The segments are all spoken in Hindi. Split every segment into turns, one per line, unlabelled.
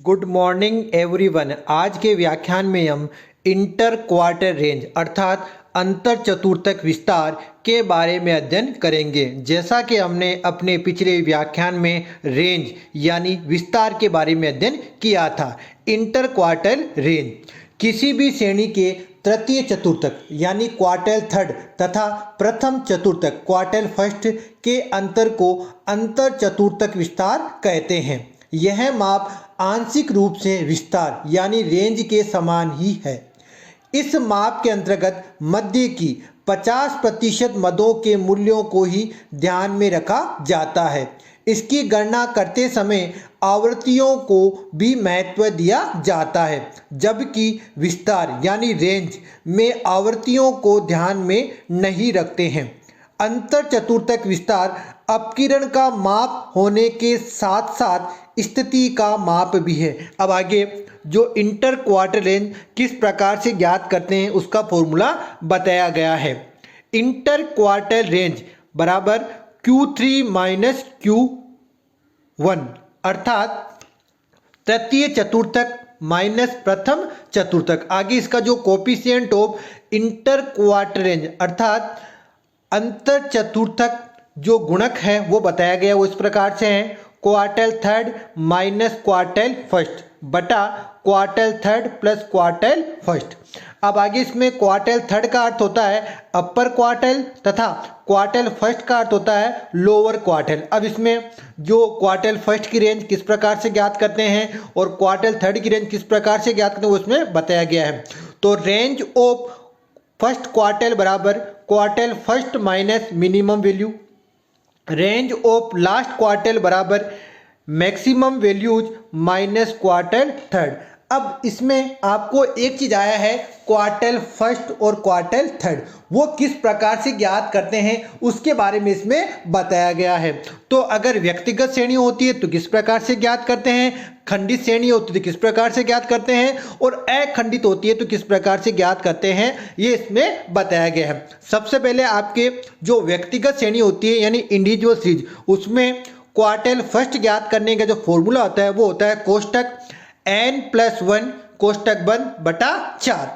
Good morning everyone. आज के व्याख्यान में हम इंटर क्वार्टर रेंज अर्थात अंतर चतुर्थक विस्तार के बारे में अध्ययन करेंगे। जैसा कि हमने अपने पिछले व्याख्यान में रेंज यानी विस्तार के बारे में अध्ययन किया था। इंटर क्वार्टर रेंज किसी भी श्रेणी के तृतीय चतुर्थक यानी क्वार्टाइल थर्ड तथा प्रथम चतुर्थक क्वार्टाइल फर्स्ट के अंतर को अंतर चतुर्थक विस्तार कहते हैं। यह माप आंशिक रूप से विस्तार यानी रेंज के समान ही है। इस माप के अंतर्गत मध्य की 50% मदों के मूल्यों को ही ध्यान में रखा जाता है। इसकी गणना करते समय आवृत्तियों को भी महत्व दिया जाता है, जबकि विस्तार यानी रेंज में आवृत्तियों को ध्यान में नहीं रखते हैं। अंतर चतुर्थक विस्तार अपकिरण का माप होने के साथ साथ स्थिति का माप भी है। अब आगे जो इंटर क्वार्टर रेंज किस प्रकार से ज्ञात करते हैं उसका फॉर्मूला बताया गया है। इंटर क्वार्टर रेंज बराबर Q3 माइनस Q1 अर्थात तृतीय चतुर्थक माइनस प्रथम चतुर्थक। आगे इसका जो coefficient of inter quarter range अर्थात अंतर चतुर्थक जो गुणक है वो बताया गया, वो इस प्रकार से है quartile third minus quartile first बटा quartile third plus quartile first. अब आगे इसमें क्वार्टाइल थर्ड का अर्थ होता है अपर क्वार्टाइल तथा क्वार्टाइल फर्स्ट का अर्थ होता है लोअर क्वार्टाइल। अब इसमें जो क्वार्टाइल फर्स्ट की रेंज किस प्रकार से ज्ञात करते हैं और क्वार्टाइल थर्ड की रेंज किस प्रकार से ज्ञात करते हैं वो इसमें बताया गया है। तो रेंज ऑफ फर्स्ट क्वार्टाइल बराबर quartile first minus minimum value, range of last quartile बराबर maximum values minus quartile third. अब इसमें आपको एक चीज आया है क्वार्टाइल फर्स्ट और क्वार्टाइल थर्ड, वो किस प्रकार से ज्ञात करते हैं उसके बारे में इसमें बताया गया है। तो अगर व्यक्तिगत श्रेणी होती है तो किस प्रकार से ज्ञात करते हैं, खंडित श्रेणी होती है तो किस प्रकार से ज्ञात करते हैं और अखंडित होती है तो किस प्रकार से ज्ञात करते हैं, ये इसमें बताया गया है। सबसे पहले आपके जो व्यक्तिगत श्रेणी होती है यानी इंडिविजुअल सीरीज, उसमें क्वार्टाइल फर्स्ट ज्ञात करने का जो फॉर्मूला होता है वो होता है कोष्टक n+1 कोष्टक बंद बटा 4।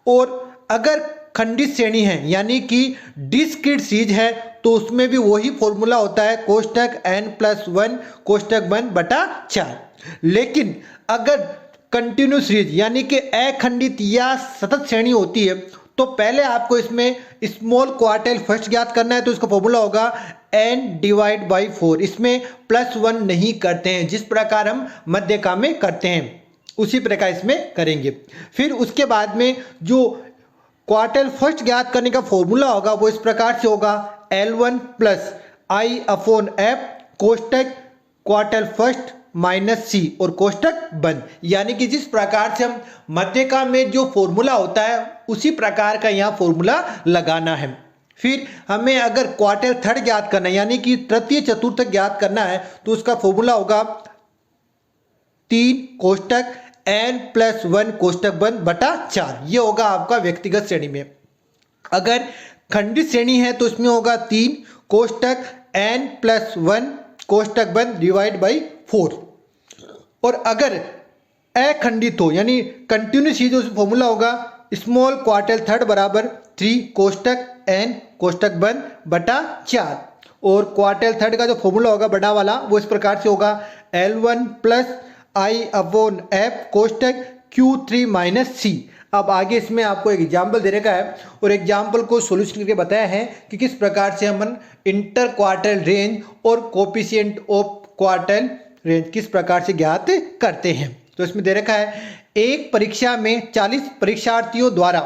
और अगर खंडित श्रेणी है यानी कि डिस्क्रीट सीरीज है तो उसमें भी वही फॉर्मूला होता है कोष्टक n+1 कोष्टक बंद बटा 4। लेकिन अगर कंटिन्यूस सीरीज यानी कि अखंडित या सतत श्रेणी होती है तो पहले आपको इसमें स्मॉल क्वार्टाइल फर्स्ट ज्ञात करना है, तो इसका फॉर्मूला होगा n/4। इसमें +1 नहीं करते हैं, जिस प्रकार हम मध्यका में करते हैं उसी प्रकार इसमें करेंगे। फिर उसके बाद में जो क्वार्टाइल फर्स्ट ज्ञात करने का फॉर्मूला होगा वो इस प्रकार से होगा L1 + I/F कोष्टक क्वार्टाइल फर्स्ट माइनस C और कोष्टक बंद। यानी कि जिस प्रकार से हम मध्यका में जो फॉर्मूला होता है उसी प्रकार का यहाँ फॉर्मूला लगाना है। फिर हमें अगर क्वार्टाइल थर्ड ज्ञात करना है यानी कि तृतीय चतुर्थक ज्ञात करना है तो उसका फॉर्मूला होगा 3 कोष्टक n+1 कोष्टक बंद बटा 4। ये होगा आपका व्यक्तिगत श्रेणी में। अगर खंडित श्रेणी है तो इसमें होगा 3 कोष्टक n+1 कोष्टक बंद डिवाइड बाई 4। और अगर अखंडित हो यानी कंटिन्यूस सीरीज, उस फॉर्मूला होगा स्मॉल क्वार्टाइल थर्ड बराबर 3 कोष्टक n कोष्टक बंद बटा 4। और क्वार्टाइल थर्ड का जो फॉर्मूला होगा बड़ा वाला वो इस प्रकार से होगा L1 + I/F कोष्टक Q3 - C। अब आगे इसमें आपको एक एग्जाम्पल दे रखा है और एग्जाम्पल को सोल्यूशन करके बताया है कि किस प्रकार से हम इंटर क्वार्टाइल रेंज और कोफिशिएंट ऑफ क्वार्टाइल रेंज किस प्रकार से ज्ञात करते हैं। तो इसमें दे रखा है एक परीक्षा में 40 परीक्षार्थियों द्वारा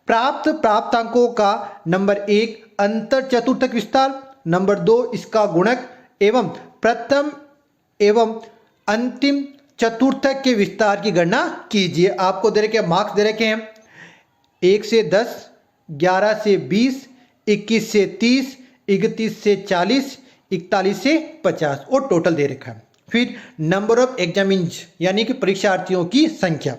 प्राप्त प्राप्तांकों का नंबर 1 अंतर चतुर्थक विस्तार, नंबर 2 इसका गुणक एवं प्रथम एवं अंतिम चतुर्थक के विस्तार की गणना कीजिए। आपको दे रखे मार्क्स दे रखे हैं 1 से 10, 11 से 20, 21 से 30, 31 से 40, 41 से 50 और टोटल दे रखा है। फिर नंबर ऑफ एग्जामिन्स यानी कि परीक्षार्थियों की संख्या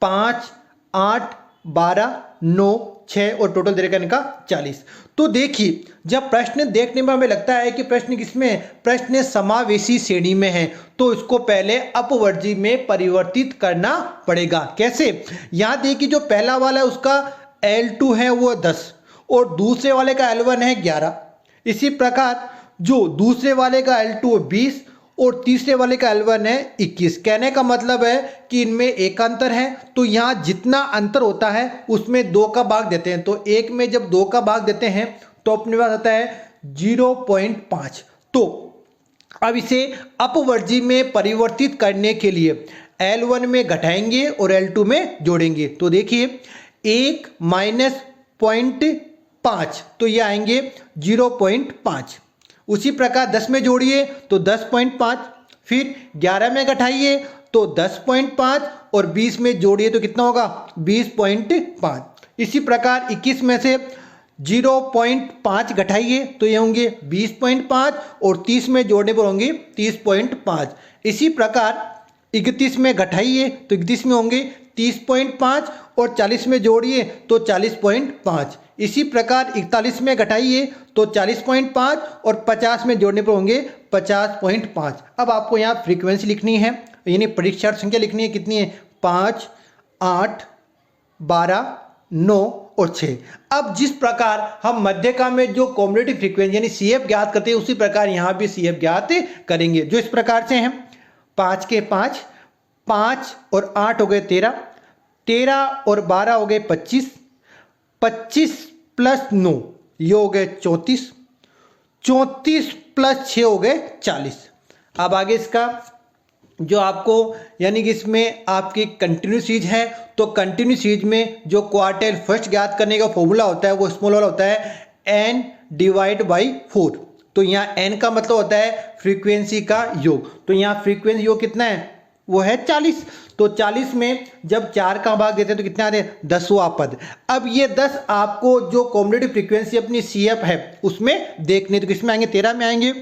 5, 8, 12, 9, 6 और टोटल दे रखा है इनका 40। तो देखिए जब प्रश्न देखने में हमें लगता है कि प्रश्न किसमें, प्रश्न समावेशी श्रेणी में है, तो इसको पहले अपवर्जी में परिवर्तित करना पड़ेगा। कैसे, यहाँ देखिए जो पहला वाला है उसका L2 है वो 10 और दूसरे वाले का L1 है 11। इसी प्रकार जो दूसरे वाले का L2 है 20 और तीसरे वाले का L1 है 21। कहने का मतलब है कि इनमें एक अंतर है, तो यहाँ जितना अंतर होता है उसमें 2 का भाग देते हैं। तो 1 में जब 2 का भाग देते हैं तो अपने पास आता है 0.5। तो अब इसे अपवर्जी में परिवर्तित करने के लिए L1 में घटाएंगे और L2 में जोड़ेंगे। तो देखिए 1 माइनस 0.5 तो ये आएंगे 0.5। उसी प्रकार 10 में जोड़िए तो 10.5, फिर 11 में घटाइए तो 10.5 और 20 में जोड़िए तो कितना होगा 20.5। इसी प्रकार 21 में से 0.5 घटाइए तो ये होंगे 20.5 और 30 में जोड़ने पर होंगे 30.5। इसी प्रकार 31 में घटाइए तो 31 में होंगे 30.5 और 40 में जोड़िए तो 40.5। इसी प्रकार 41 में घटाइए तो 40.5 और 50 में जोड़ने पर होंगे 50.5। अब आपको यहाँ फ्रीक्वेंसी लिखनी है, यानी परीक्षण संख्या लिखनी है, कितनी है 5, 8, 12, 9 और 6। अब जिस प्रकार हम मध्यका में जो कॉम्युलेटिव फ्रीक्वेंसी यानी CF ज्ञात करते हैं उसी प्रकार यहाँ भी CF ज्ञात करेंगे, जो इस प्रकार से हैं 5 के 5, 5 और 8 हो गए 13, 13 और 12 हो गए 25, 25 प्लस 9 ये हो गए 34, 34 प्लस 6 हो गए 40। अब आगे इसका जो आपको यानी कि इसमें आपकी कंटिन्यू सीरीज है, तो कंटिन्यू सीरीज में जो क्वार्टाइल फर्स्ट ज्ञात करने का फॉर्मूला होता है वो स्मॉल वाला होता है n डिवाइड बाई 4। तो यहाँ n का मतलब होता है फ्रीक्वेंसी का योग, तो यहाँ फ्रीक्वेंसी योग कितना है वो है 40। तो 40 में जब 4 का भाग देते हैं तो कितना आते हैं 10वां पद। अब ये 10 आपको जो कॉम्युलेटिव फ्रीक्वेंसी अपनी CF है उसमें देखने, तो किसमें आएंगे 13 में आएंगे।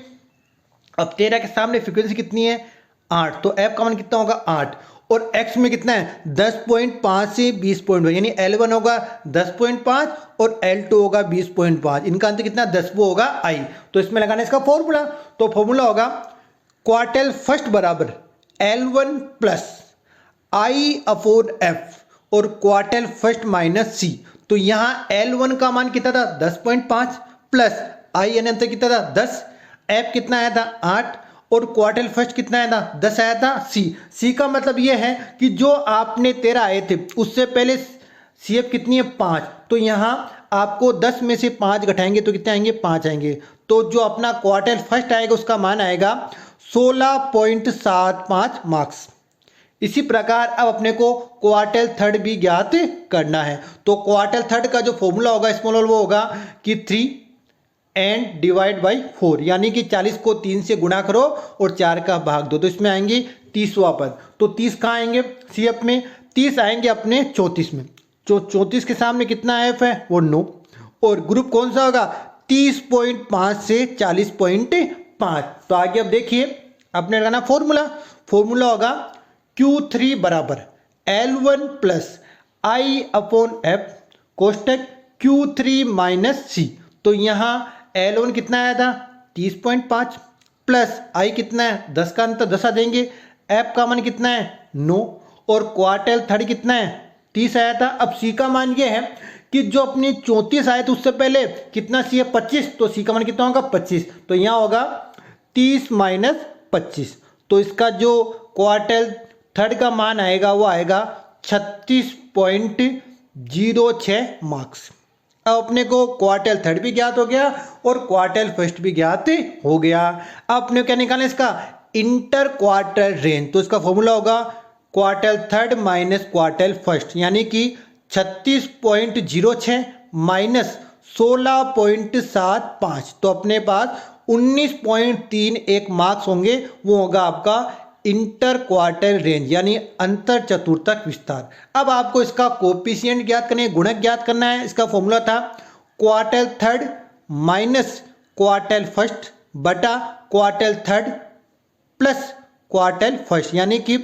अब 13 के सामने फ्रीक्वेंसी कितनी है 8, तो F का मान कितना होगा 8 और X में कितना है 10.5 से 20.5, यानी L1 होगा 10.5 और L2 होगा 20.5। इनका अंतर कितना 10 वो होगा I। तो इसमें लगाना इसका फॉर्मूला, तो फॉर्मूला होगा क्वार्टाइल फर्स्ट बराबर L1 plus I upon F और क्वार्टाइल फर्स्ट माइनस C। तो यहाँ L1 का मान कितना था 10.5 प्लस I यानी अंतर कितना था 10, F कितना आया था 8 और क्वार्टाइल फर्स्ट कितना आया था 10 आया था। C का मतलब ये है कि जो आपने 13 आए थे उससे पहले CF कितनी है 5, तो यहाँ आपको 10 में से 5 घटाएंगे तो कितने आएंगे 5 आएंगे। तो जो अपना क्वार्टाइल फर्स्ट आएगा उसका मान आएगा 16.75 मार्क्स। इसी प्रकार अब अपने को क्वार्टाइल थर्ड भी ज्ञात करना है, तो क्वार्टाइल थर्ड का जो फॉर्मूला होगा स्मॉल वो होगा कि 3n डिवाइड बाई 4, यानी कि 40 को 3 से गुणा करो और 4 का भाग दो, तो इसमें आएंगे 30वां पद। तो 30 कहाँ आएंगे CF में, 30 आएंगे अपने 34 में। 34 के सामने कितना F है वो 9 और ग्रुप कौन सा होगा 30.5 से 40.5। तो आगे अब देखिए अपने लगाना फॉर्मूला होगा Q3 बराबर L1 plus I upon F कोष्टक Q3 minus C। तो यहाँ L1 कितना आया था 30.5 प्लस I कितना है 10 का अंतर 10 आ देंगे, F का मान कितना है 9 और क्वार्टाइल थर्ड कितना है 30 आया था। अब C का मान ये है कि जो अपने 34 आए थे उससे पहले कितना C है 25, तो C का मान कितना होगा 25, तो यहाँ होगा 30 माइनस 25। तो इसका जो क्वार्टाइल थर्ड का मान आएगा वो आएगा 36.06 मार्क्स। अब अपने को क्वार्टाइल थर्ड भी ज्ञात हो गया और क्वार्टाइल फर्स्ट भी ज्ञात हो गया। अब अपने क्या निकालना इसका इंटर क्वार्टाइल रेंज, तो इसका फॉर्मूला होगा quartile third minus quartile first, यानी कि 36.06 माइनस 16.75, तो अपने पास 19.31 मार्क्स होंगे, वो होगा आपका इंटर क्वार्टाइल रेंज यानी अंतर चतुर्थक विस्तार। अब आपको इसका कोएफिशिएंट ज्ञात करना है, गुणक ज्ञात करना है। इसका फॉर्मूला था quartile third minus quartile first बटा quartile third plus quartile first, यानी कि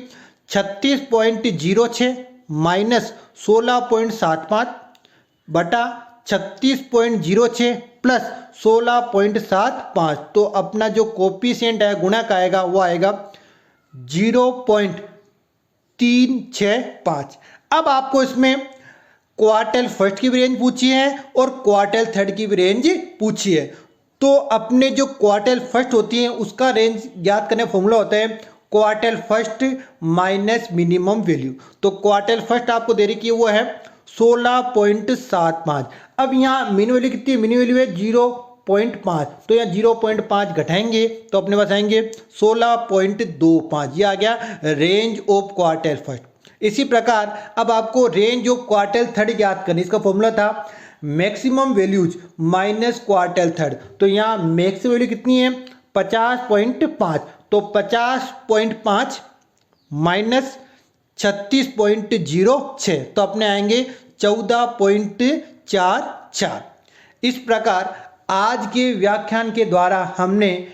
36.06 माइनस 16.75 बटा 36.06 प्लस 16.75, तो अपना जो कोफिशिएंट है गुणक आएगा वो आएगा 0.365। अब आपको इसमें क्वार्टाइल फर्स्ट की भी रेंज पूछी है और क्वार्टाइल थर्ड की भी रेंज पूछी है। तो अपने जो क्वार्टाइल फर्स्ट होती है उसका रेंज ज्ञात करने का फॉर्मूला होता है quartile first minus minimum value. तो क्वार्टाइल फर्स्ट आपको दे रही है वो है 16.75। अब यहाँ मिन वैल्यू कितनी है, मिन वैल्यू है 0.5, तो यहाँ 0.5 घटाएंगे तो अपने पास आएंगे 16.25। ये आ गया रेंज ऑफ क्वार्टाइल फर्स्ट। इसी प्रकार अब आपको रेंज ऑफ क्वार्टाइल थर्ड ज्ञात करनी, इसका फॉर्मूला था maximum values minus quartile third. तो यहाँ मैक्सिमम वैल्यू कितनी है 50.5, तो 50.5 माइनस 36.06, तो अपने आएंगे 14.44। इस प्रकार आज के व्याख्यान के द्वारा हमने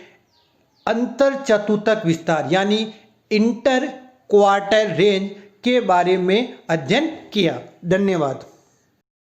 अंतर चतुर्थक विस्तार यानी इंटर क्वार्टाइल रेंज के बारे में अध्ययन किया। धन्यवाद।